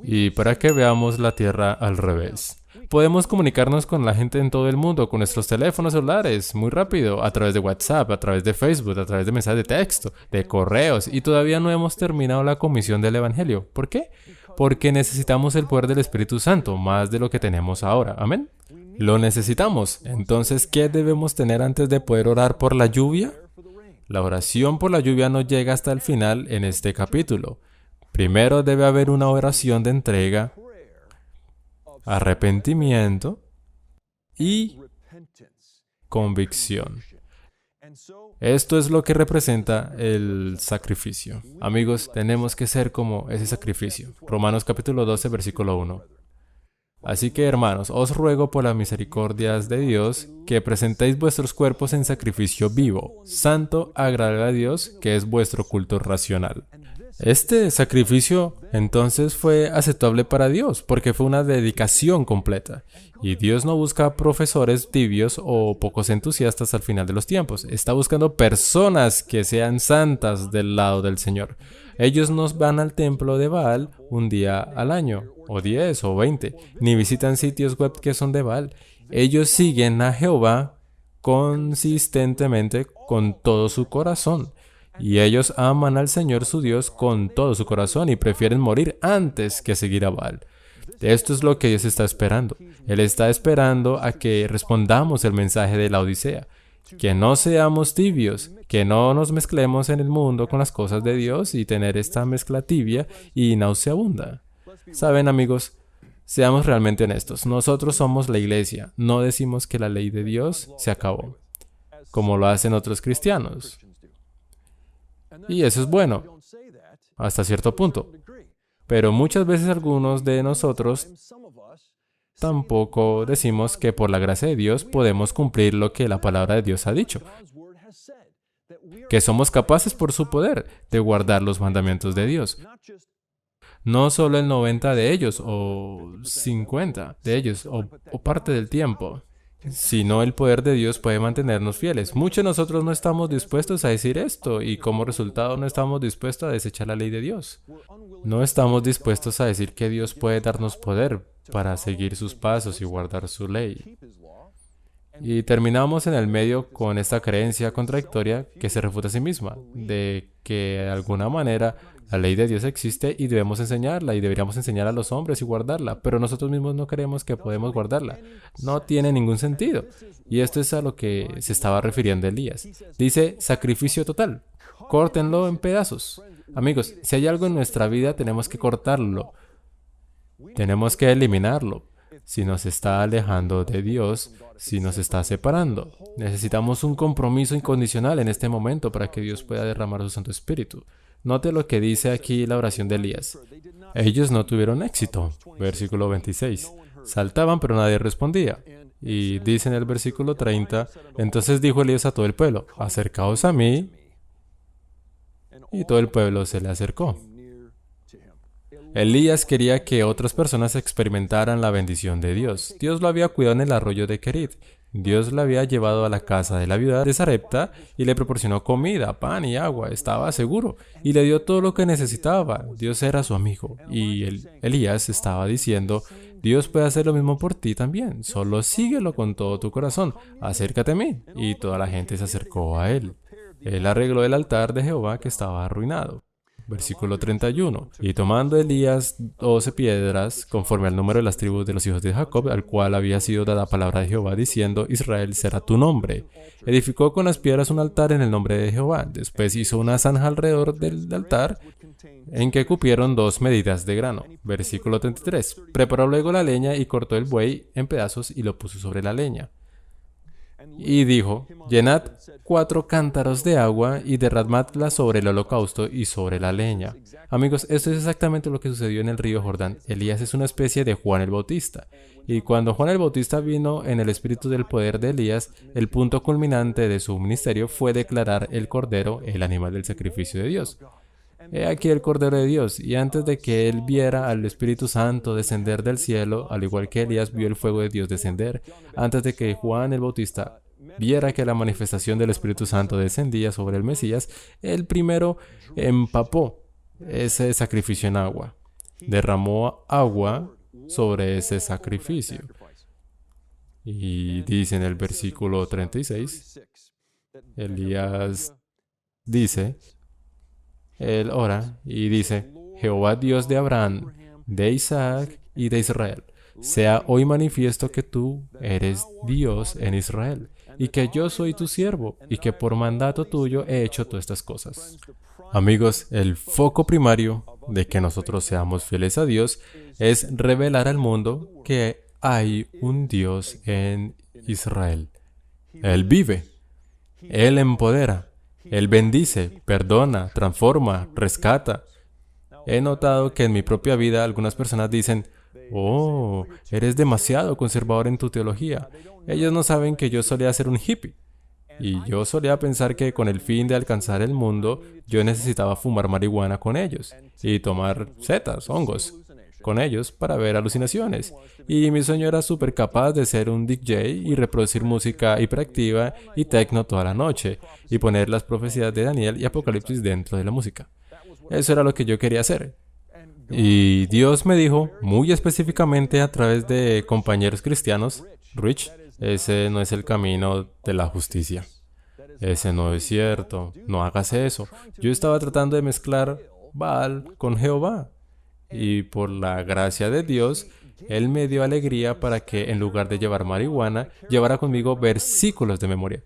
y para que veamos la tierra al revés. Podemos comunicarnos con la gente en todo el mundo, con nuestros teléfonos celulares, muy rápido, a través de WhatsApp, a través de Facebook, a través de mensajes de texto, de correos, y todavía no hemos terminado la comisión del Evangelio. ¿Por qué? Porque necesitamos el poder del Espíritu Santo, más de lo que tenemos ahora. ¿Amén? Lo necesitamos. Entonces, ¿qué debemos tener antes de poder orar por la lluvia? La oración por la lluvia no llega hasta el final en este capítulo. Primero debe haber una oración de entrega, arrepentimiento y convicción. Esto es lo que representa el sacrificio. Amigos, tenemos que ser como ese sacrificio. Romanos capítulo 12, versículo 1. Así que, hermanos, os ruego por las misericordias de Dios que presentéis vuestros cuerpos en sacrificio vivo, santo, agradable a Dios, que es vuestro culto racional. Este sacrificio entonces fue aceptable para Dios porque fue una dedicación completa. Y Dios no busca profesores tibios o pocos entusiastas al final de los tiempos. Está buscando personas que sean santas del lado del Señor. Ellos no van al templo de Baal un día al año, o 10 o 20, ni visitan sitios web que son de Baal. Ellos siguen a Jehová consistentemente con todo su corazón. Y ellos aman al Señor su Dios con todo su corazón y prefieren morir antes que seguir a Baal. Esto es lo que Dios está esperando. Él está esperando a que respondamos el mensaje de la Odisea. Que no seamos tibios, que no nos mezclemos en el mundo con las cosas de Dios y tener esta mezcla tibia y nauseabunda. Saben, amigos, seamos realmente honestos. Nosotros somos la iglesia. No decimos que la ley de Dios se acabó, como lo hacen otros cristianos. Y eso es bueno, hasta cierto punto. Pero muchas veces algunos de nosotros tampoco decimos que por la gracia de Dios podemos cumplir lo que la palabra de Dios ha dicho. Que somos capaces por su poder de guardar los mandamientos de Dios. No solo el 90 de ellos o 50 de ellos o parte del tiempo, sino el poder de Dios puede mantenernos fieles. Muchos de nosotros no estamos dispuestos a decir esto y como resultado no estamos dispuestos a desechar la ley de Dios. No estamos dispuestos a decir que Dios puede darnos poder para seguir sus pasos y guardar su ley. Y terminamos en el medio con esta creencia contradictoria que se refuta a sí misma, de que de alguna manera la ley de Dios existe y debemos enseñarla y deberíamos enseñar a los hombres y guardarla, pero nosotros mismos no creemos que podemos guardarla. No tiene ningún sentido. Y esto es a lo que se estaba refiriendo Elías. Dice sacrificio total. Córtenlo en pedazos. Amigos, si hay algo en nuestra vida tenemos que cortarlo. Tenemos que eliminarlo. Si nos está alejando de Dios, si nos está separando. Necesitamos un compromiso incondicional en este momento para que Dios pueda derramar su Santo Espíritu. Note lo que dice aquí la oración de Elías. Ellos no tuvieron éxito. Versículo 26. Saltaban, pero nadie respondía. Y dice en el versículo 30, entonces dijo Elías a todo el pueblo, acercaos a mí. Y todo el pueblo se le acercó. Elías quería que otras personas experimentaran la bendición de Dios. Dios lo había cuidado en el arroyo de Kerit. Dios la había llevado a la casa de la viuda de Sarepta y le proporcionó comida, pan y agua. Estaba seguro y le dio todo lo que necesitaba. Dios era su amigo. Y Elías estaba diciendo, Dios puede hacer lo mismo por ti también. Solo síguelo con todo tu corazón. Acércate a mí. Y toda la gente se acercó a él. Él arregló el altar de Jehová que estaba arruinado. Versículo 31. Y tomando Elías 12 piedras, conforme al número de las tribus de los hijos de Jacob, al cual había sido dada palabra de Jehová, diciendo, Israel será tu nombre. Edificó con las piedras un altar en el nombre de Jehová. Después hizo una zanja alrededor del altar, en que cupieron 2 medidas de grano. Versículo 33. Preparó luego la leña y cortó el buey en pedazos y lo puso sobre la leña. Y dijo, llenad 4 cántaros de agua y derramadla sobre el holocausto y sobre la leña. Amigos, esto es exactamente lo que sucedió en el río Jordán. Elías es una especie de Juan el Bautista. Y cuando Juan el Bautista vino en el espíritu del poder de Elías, el punto culminante de su ministerio fue declarar el cordero, el animal del sacrificio de Dios. He aquí el Cordero de Dios, y antes de que él viera al Espíritu Santo descender del cielo, al igual que Elías vio el fuego de Dios descender, antes de que Juan el Bautista viera que la manifestación del Espíritu Santo descendía sobre el Mesías, él primero empapó ese sacrificio en agua, derramó agua sobre ese sacrificio. Y dice en el versículo 36, Elías dice, él ora y dice, Jehová Dios de Abraham, de Isaac y de Israel, sea hoy manifiesto que tú eres Dios en Israel, y que yo soy tu siervo, y que por mandato tuyo he hecho todas estas cosas. Amigos, el foco primario de que nosotros seamos fieles a Dios es revelar al mundo que hay un Dios en Israel. Él vive, Él empodera, Él bendice, perdona, transforma, rescata. He notado que en mi propia vida algunas personas dicen, oh, eres demasiado conservador en tu teología. Ellos no saben que yo solía ser un hippie. Y yo solía pensar que con el fin de alcanzar el mundo, yo necesitaba fumar marihuana con ellos y tomar setas, hongos, con ellos para ver alucinaciones. Y mi sueño era súper capaz de ser un DJ y reproducir música hiperactiva y techno toda la noche y poner las profecías de Daniel y Apocalipsis dentro de la música. Eso era lo que yo quería hacer. Y Dios me dijo muy específicamente a través de compañeros cristianos, Rich, ese no es el camino de la justicia. Ese no es cierto. No hagas eso. Yo estaba tratando de mezclar Baal con Jehová. Y por la gracia de Dios, Él me dio alegría para que en lugar de llevar marihuana, llevara conmigo versículos de memoria.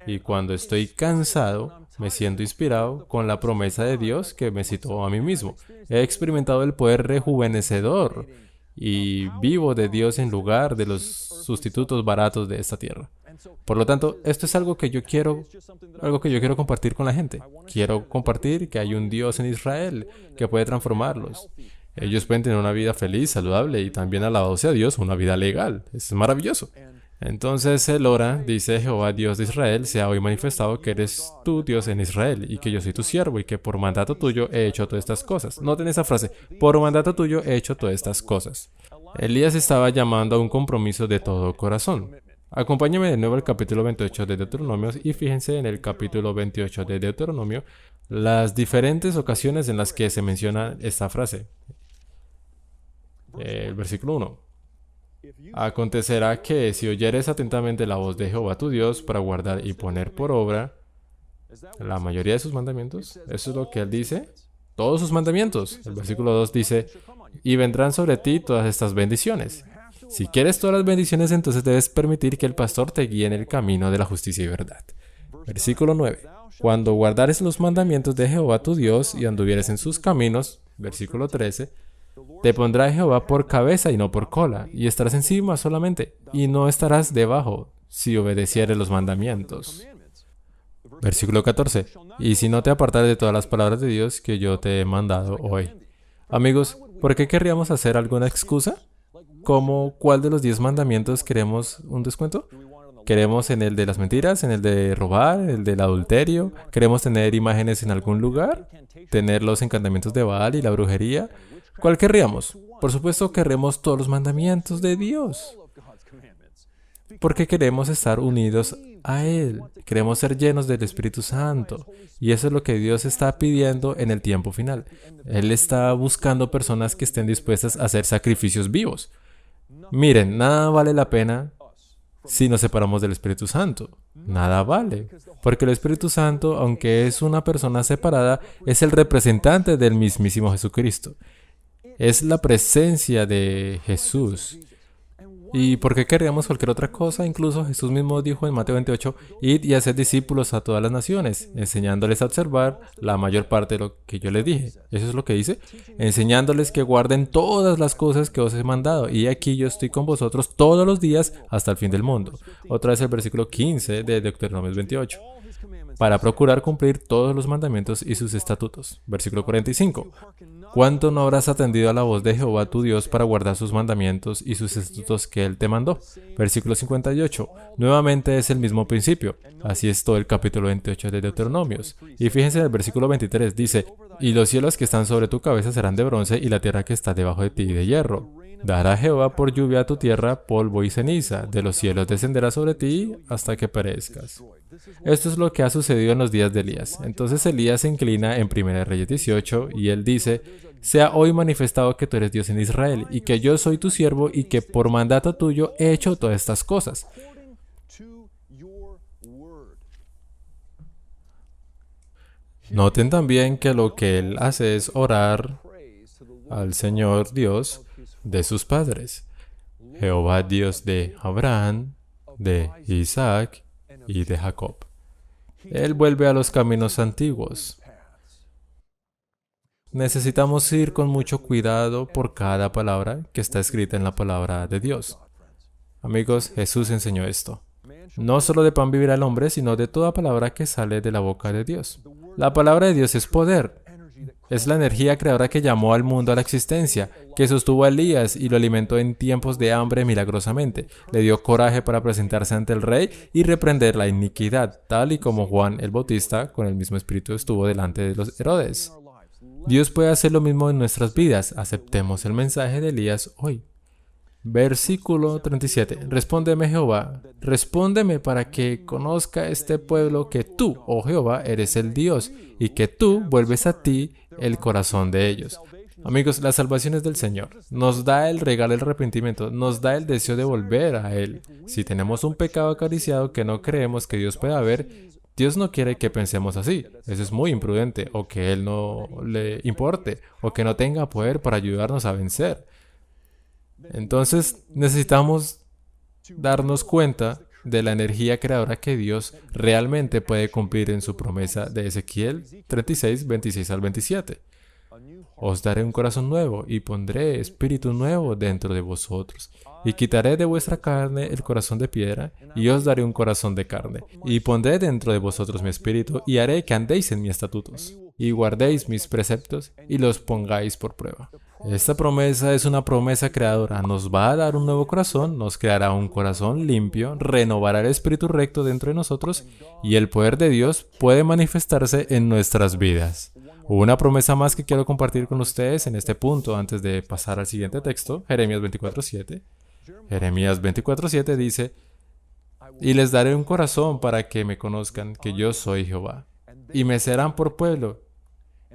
Y cuando estoy cansado, me siento inspirado con la promesa de Dios que me citó a mí mismo. He experimentado el poder rejuvenecedor y vivo de Dios en lugar de los sustitutos baratos de esta tierra. Por lo tanto, esto es algo que yo quiero compartir con la gente. Quiero compartir que hay un Dios en Israel que puede transformarlos. Ellos pueden tener una vida feliz, saludable y también, alabado sea Dios, una vida legal. Es maravilloso. Entonces él ora, dice, Jehová Dios de Israel, sea hoy manifestado que eres tú Dios en Israel y que yo soy tu siervo y que por mandato tuyo he hecho todas estas cosas. Noten esa frase, por mandato tuyo he hecho todas estas cosas. Elías estaba llamando a un compromiso de todo corazón. Acompáñame de nuevo al capítulo 28 de Deuteronomio y fíjense en el capítulo 28 de Deuteronomio las diferentes ocasiones en las que se menciona esta frase. El versículo 1. Acontecerá que si oyeres atentamente la voz de Jehová tu Dios para guardar y poner por obra la mayoría de sus mandamientos, eso es lo que él dice, todos sus mandamientos. El versículo 2 dice, y vendrán sobre ti todas estas bendiciones. Si quieres todas las bendiciones, entonces debes permitir que el pastor te guíe en el camino de la justicia y verdad. Versículo 9. Cuando guardares los mandamientos de Jehová tu Dios y anduvieres en sus caminos, versículo 13, te pondrá Jehová por cabeza y no por cola, y estarás encima solamente, y no estarás debajo, si obedecieres los mandamientos. Versículo 14. Y si no te apartares de todas las palabras de Dios que yo te he mandado hoy. Amigos, ¿por qué querríamos hacer alguna excusa? ¿Cómo cuál de los 10 mandamientos queremos un descuento? ¿Queremos en el de las mentiras, en el de robar, en el del adulterio? ¿Queremos tener imágenes en algún lugar? ¿Tener los encantamientos de Baal y la brujería? ¿Cuál querríamos? Por supuesto, querremos todos los mandamientos de Dios. porque queremos estar unidos a Él. Queremos ser llenos del Espíritu Santo. Y eso es lo que Dios está pidiendo en el tiempo final. Él está buscando personas que estén dispuestas a hacer sacrificios vivos. Miren, nada vale la pena si nos separamos del Espíritu Santo. Nada vale. Porque el Espíritu Santo, aunque es una persona separada, es el representante del mismísimo Jesucristo. Es la presencia de Jesús. ¿Y por qué querríamos cualquier otra cosa? Incluso Jesús mismo dijo en Mateo 28, id y haced discípulos a todas las naciones, enseñándoles a observar la mayor parte de lo que yo les dije. Eso es lo que dice, enseñándoles que guarden todas las cosas que os he mandado. Y aquí yo estoy con vosotros todos los días hasta el fin del mundo. Otra vez el versículo 15 de Deuteronomio 28. Para procurar cumplir todos los mandamientos y sus estatutos. Versículo 45. ¿Cuánto no habrás atendido a la voz de Jehová tu Dios para guardar sus mandamientos y sus estatutos que Él te mandó? Versículo 58. Nuevamente es el mismo principio. Así es todo el capítulo 28 de Deuteronomios. Y fíjense en el versículo 23. Dice, y los cielos que están sobre tu cabeza serán de bronce y la tierra que está debajo de ti de hierro. Dará Jehová por lluvia a tu tierra polvo y ceniza. De los cielos descenderá sobre ti hasta que perezcas. Esto es lo que ha sucedido en los días de Elías. Entonces Elías se inclina en 1 Reyes 18 y él dice, sea hoy manifestado que tú eres Dios en Israel y que yo soy tu siervo y que por mandato tuyo he hecho todas estas cosas. Noten también que lo que él hace es orar al Señor Dios de sus padres. Jehová Dios de Abraham, de Isaac y de Jacob. Él vuelve a los caminos antiguos. Necesitamos ir con mucho cuidado por cada palabra que está escrita en la palabra de Dios. Amigos, Jesús enseñó esto. No solo de pan vivirá el hombre, sino de toda palabra que sale de la boca de Dios. La palabra de Dios es poder. Es la energía creadora que llamó al mundo a la existencia, que sostuvo a Elías y lo alimentó en tiempos de hambre milagrosamente. Le dio coraje para presentarse ante el rey y reprender la iniquidad, tal y como Juan el Bautista, con el mismo espíritu, estuvo delante de los Herodes. Dios puede hacer lo mismo en nuestras vidas. Aceptemos el mensaje de Elías hoy. Versículo 37. Respóndeme, Jehová, respóndeme para que conozca este pueblo que tú, oh Jehová, eres el Dios, y que tú vuelves a ti el corazón de ellos. Amigos, la salvación es del Señor. Nos da el regalo del arrepentimiento, nos da el deseo de volver a Él. Si tenemos un pecado acariciado que no creemos que Dios pueda ver, Dios no quiere que pensemos así. Eso es muy imprudente, o que Él no le importe, o que no tenga poder para ayudarnos a vencer. Entonces necesitamos darnos cuenta de la energía creadora que Dios realmente puede cumplir en su promesa de Ezequiel 36, 26 al 27. Os daré un corazón nuevo y pondré espíritu nuevo dentro de vosotros. Y quitaré de vuestra carne el corazón de piedra y os daré un corazón de carne. Y pondré dentro de vosotros mi espíritu y haré que andéis en mis estatutos. Y guardéis mis preceptos y los pongáis por prueba. Esta promesa es una promesa creadora. Nos va a dar un nuevo corazón, nos creará un corazón limpio, renovará el espíritu recto dentro de nosotros y el poder de Dios puede manifestarse en nuestras vidas. Una promesa más que quiero compartir con ustedes en este punto antes de pasar al siguiente texto, Jeremías 24:7. Jeremías 24:7 dice, y les daré un corazón para que me conozcan que yo soy Jehová, y me serán por pueblo,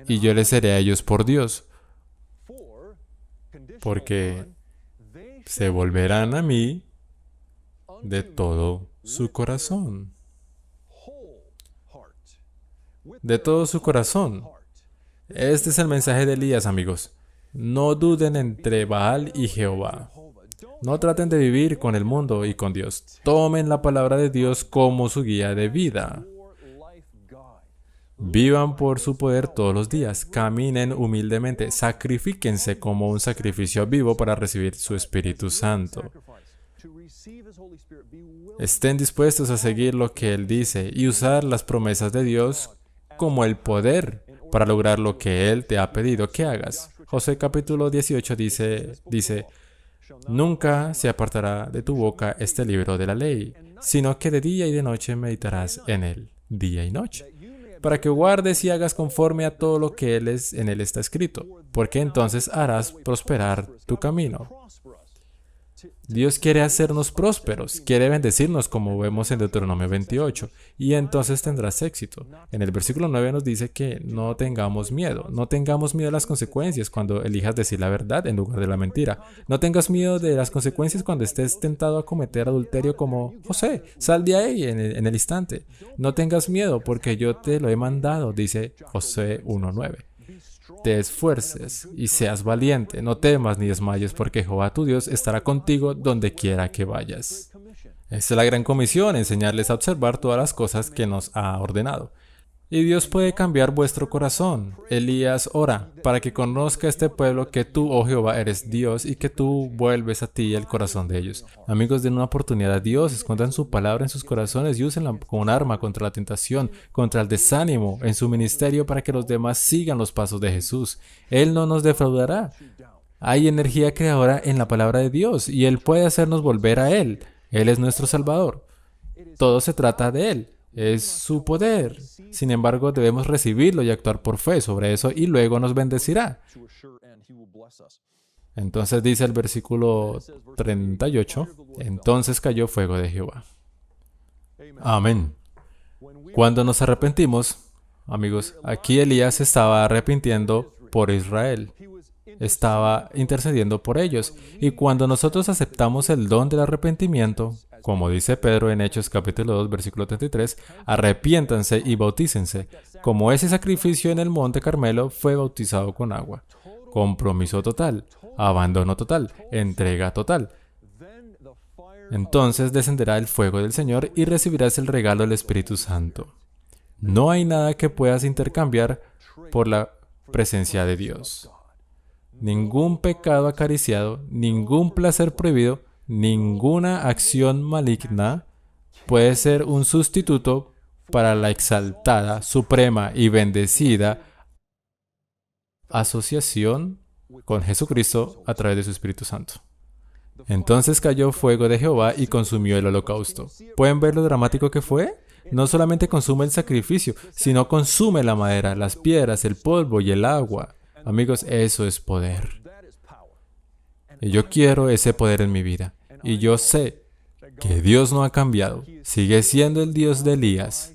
y yo les seré a ellos por Dios, porque se volverán a mí de todo su corazón. De todo su corazón. Este es el mensaje de Elías, amigos. No duden entre Baal y Jehová. No traten de vivir con el mundo y con Dios. Tomen la palabra de Dios como su guía de vida. Vivan por su poder todos los días. Caminen humildemente. Sacrifíquense como un sacrificio vivo para recibir su Espíritu Santo. Estén dispuestos a seguir lo que Él dice y usar las promesas de Dios como el poder para lograr lo que Él te ha pedido que hagas. Josué capítulo 18 dice, nunca se apartará de tu boca este libro de la ley, sino que de día y de noche meditarás en él, día y noche, para que guardes y hagas conforme a todo lo que en él está escrito, porque entonces harás prosperar tu camino. Dios quiere hacernos prósperos, quiere bendecirnos como vemos en Deuteronomio 28, y entonces tendrás éxito. En el versículo 9 nos dice que no tengamos miedo a las consecuencias cuando elijas decir la verdad en lugar de la mentira. No tengas miedo de las consecuencias cuando estés tentado a cometer adulterio como José. Sal de ahí en el instante. No tengas miedo porque yo te lo he mandado, dice Josué 1:9. Te esfuerces y seas valiente, no temas ni desmayes, porque Jehová tu Dios estará contigo donde quiera que vayas. Esta es la gran comisión, enseñarles a observar todas las cosas que nos ha ordenado. Y Dios puede cambiar vuestro corazón. Elías ora para que conozca este pueblo que tú, oh Jehová, eres Dios y que tú vuelves a ti el corazón de ellos. Amigos, den una oportunidad a Dios, escondan su palabra en sus corazones y úsenla como un arma contra la tentación, contra el desánimo en su ministerio para que los demás sigan los pasos de Jesús. Él no nos defraudará. Hay energía creadora en la palabra de Dios y Él puede hacernos volver a Él. Él es nuestro Salvador. Todo se trata de Él. Es su poder. Sin embargo, debemos recibirlo y actuar por fe sobre eso y luego nos bendecirá. Entonces dice el versículo 38, entonces cayó fuego de Jehová. Amén. Cuando nos arrepentimos, amigos, aquí Elías estaba arrepintiendo por Israel. Estaba intercediendo por ellos. Y cuando nosotros aceptamos el don del arrepentimiento, como dice Pedro en Hechos capítulo 2, versículo 33, arrepiéntanse y bautícense, como ese sacrificio en el monte Carmelo fue bautizado con agua. Compromiso total, abandono total, entrega total. Entonces descenderá el fuego del Señor y recibirás el regalo del Espíritu Santo. No hay nada que puedas intercambiar por la presencia de Dios. Ningún pecado acariciado, ningún placer prohibido, ninguna acción maligna puede ser un sustituto para la exaltada, suprema y bendecida asociación con Jesucristo a través de su Espíritu Santo. Entonces cayó fuego de Jehová y consumió el holocausto. ¿Pueden ver lo dramático que fue? No solamente consume el sacrificio, sino consume la madera, las piedras, el polvo y el agua. Amigos, eso es poder. Y yo quiero ese poder en mi vida. Y yo sé que Dios no ha cambiado. Sigue siendo el Dios de Elías.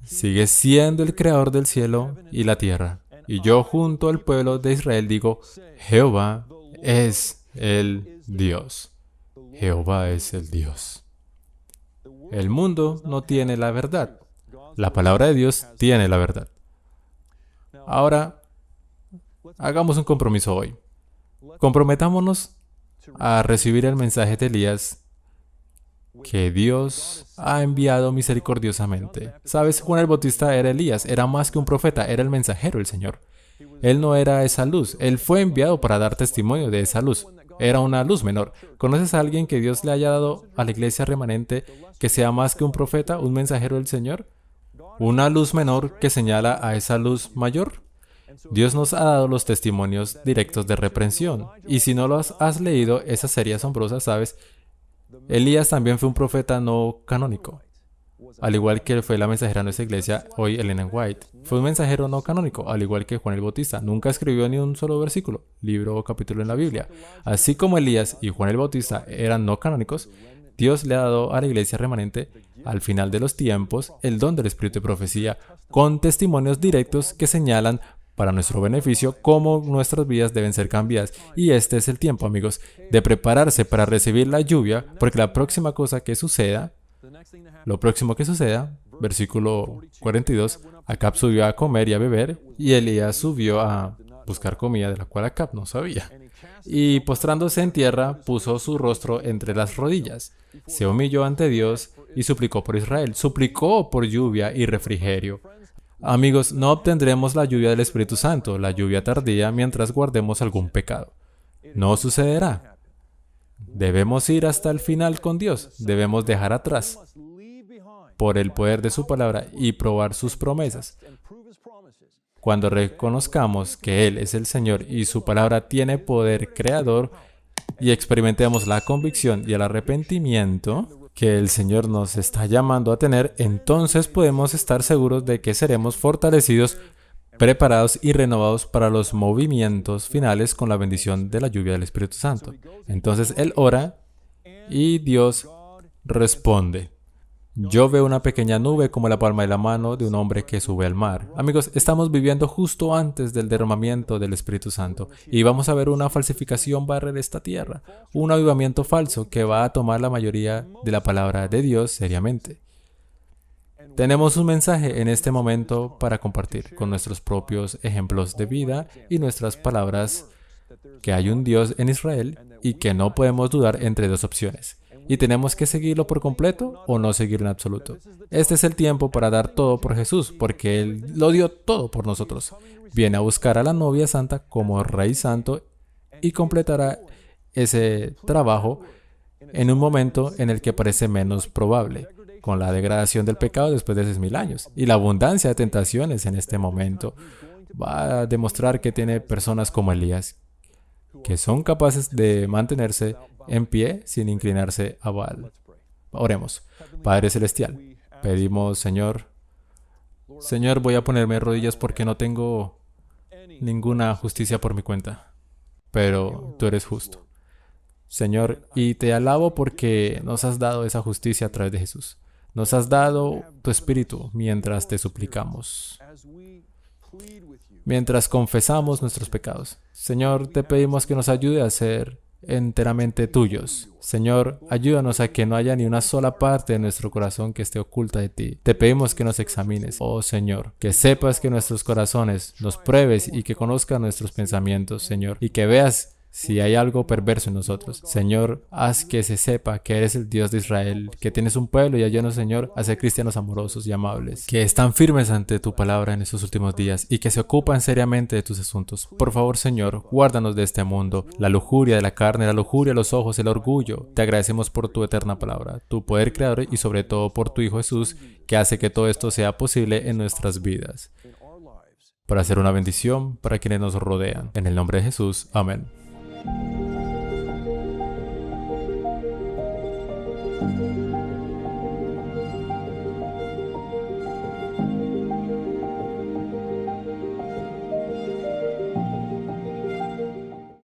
Sigue siendo el creador del cielo y la tierra. Y yo junto al pueblo de Israel digo, Jehová es el Dios. Jehová es el Dios. El mundo no tiene la verdad. La palabra de Dios tiene la verdad. Ahora, hagamos un compromiso hoy. Comprometámonos a recibir el mensaje de Elías que Dios ha enviado misericordiosamente. ¿Sabes? Juan el Bautista era Elías, era más que un profeta, era el mensajero del Señor. Él no era esa luz, él fue enviado para dar testimonio de esa luz. Era una luz menor. ¿Conoces a alguien que Dios le haya dado a la iglesia remanente que sea más que un profeta, un mensajero del Señor? ¿Una luz menor que señala a esa luz mayor? Dios nos ha dado los testimonios directos de reprensión. Y si no los has leído, esa serie asombrosa, ¿sabes? Elías también fue un profeta no canónico. Al igual que fue la mensajera de nuestra iglesia, hoy Ellen White. Fue un mensajero no canónico, al igual que Juan el Bautista. Nunca escribió ni un solo versículo, libro o capítulo en la Biblia. Así como Elías y Juan el Bautista eran no canónicos, Dios le ha dado a la iglesia remanente, al final de los tiempos, el don del Espíritu de profecía, con testimonios directos que señalan para nuestro beneficio cómo nuestras vidas deben ser cambiadas. Y este es el tiempo, amigos, de prepararse para recibir la lluvia, porque lo próximo que suceda, versículo 42, Acab subió a comer y a beber, y Elías subió a buscar comida de la cual Acab no sabía. Y postrándose en tierra, puso su rostro entre las rodillas. Se humilló ante Dios y suplicó por Israel. Suplicó por lluvia y refrigerio. Amigos, no obtendremos la lluvia del Espíritu Santo, la lluvia tardía, mientras guardemos algún pecado. No sucederá. Debemos ir hasta el final con Dios. Debemos dejar atrás, por el poder de su palabra, y probar sus promesas. Cuando reconozcamos que Él es el Señor y su palabra tiene poder creador, y experimentemos la convicción y el arrepentimiento que el Señor nos está llamando a tener, entonces podemos estar seguros de que seremos fortalecidos preparados y renovados para los movimientos finales con la bendición de la lluvia del Espíritu Santo. Entonces él ora y Dios responde. Yo veo una pequeña nube como la palma de la mano de un hombre que sube al mar. Amigos, estamos viviendo justo antes del derramamiento del Espíritu Santo y vamos a ver una falsificación barrer esta tierra, un avivamiento falso que va a tomar la mayoría de la palabra de Dios seriamente. Tenemos un mensaje en este momento para compartir con nuestros propios ejemplos de vida y nuestras palabras que hay un Dios en Israel y que no podemos dudar entre dos opciones. Y tenemos que seguirlo por completo o no seguirlo en absoluto. Este es el tiempo para dar todo por Jesús, porque Él lo dio todo por nosotros. Viene a buscar a la novia santa como Rey Santo y completará ese trabajo en un momento en el que parece menos probable, con la degradación del pecado después de 6,000 años. Y la abundancia de tentaciones en este momento va a demostrar que tiene personas como Elías, que son capaces de mantenerse en pie sin inclinarse a Baal. Oremos. Padre Celestial, pedimos, Señor, voy a ponerme de rodillas porque no tengo ninguna justicia por mi cuenta, pero tú eres justo. Señor, y te alabo porque nos has dado esa justicia a través de Jesús. Nos has dado tu Espíritu mientras te suplicamos, mientras confesamos nuestros pecados. Señor, te pedimos que nos ayude a ser enteramente tuyos. Señor, ayúdanos a que no haya ni una sola parte de nuestro corazón que esté oculta de ti. Te pedimos que nos examines, oh Señor, que sepas que nuestros corazones, los pruebes y que conozcas nuestros pensamientos, Señor, y que veas si hay algo perverso en nosotros. Señor, haz que se sepa que eres el Dios de Israel, que tienes un pueblo y ayúdanos, Señor, a ser cristianos amorosos y amables, que están firmes ante tu palabra en estos últimos días y que se ocupan seriamente de tus asuntos. Por favor, Señor, guárdanos de este mundo, la lujuria de la carne, la lujuria de los ojos, el orgullo. Te agradecemos por tu eterna palabra, tu poder creador y sobre todo por tu Hijo Jesús, que hace que todo esto sea posible en nuestras vidas, para ser una bendición para quienes nos rodean. En el nombre de Jesús. Amén.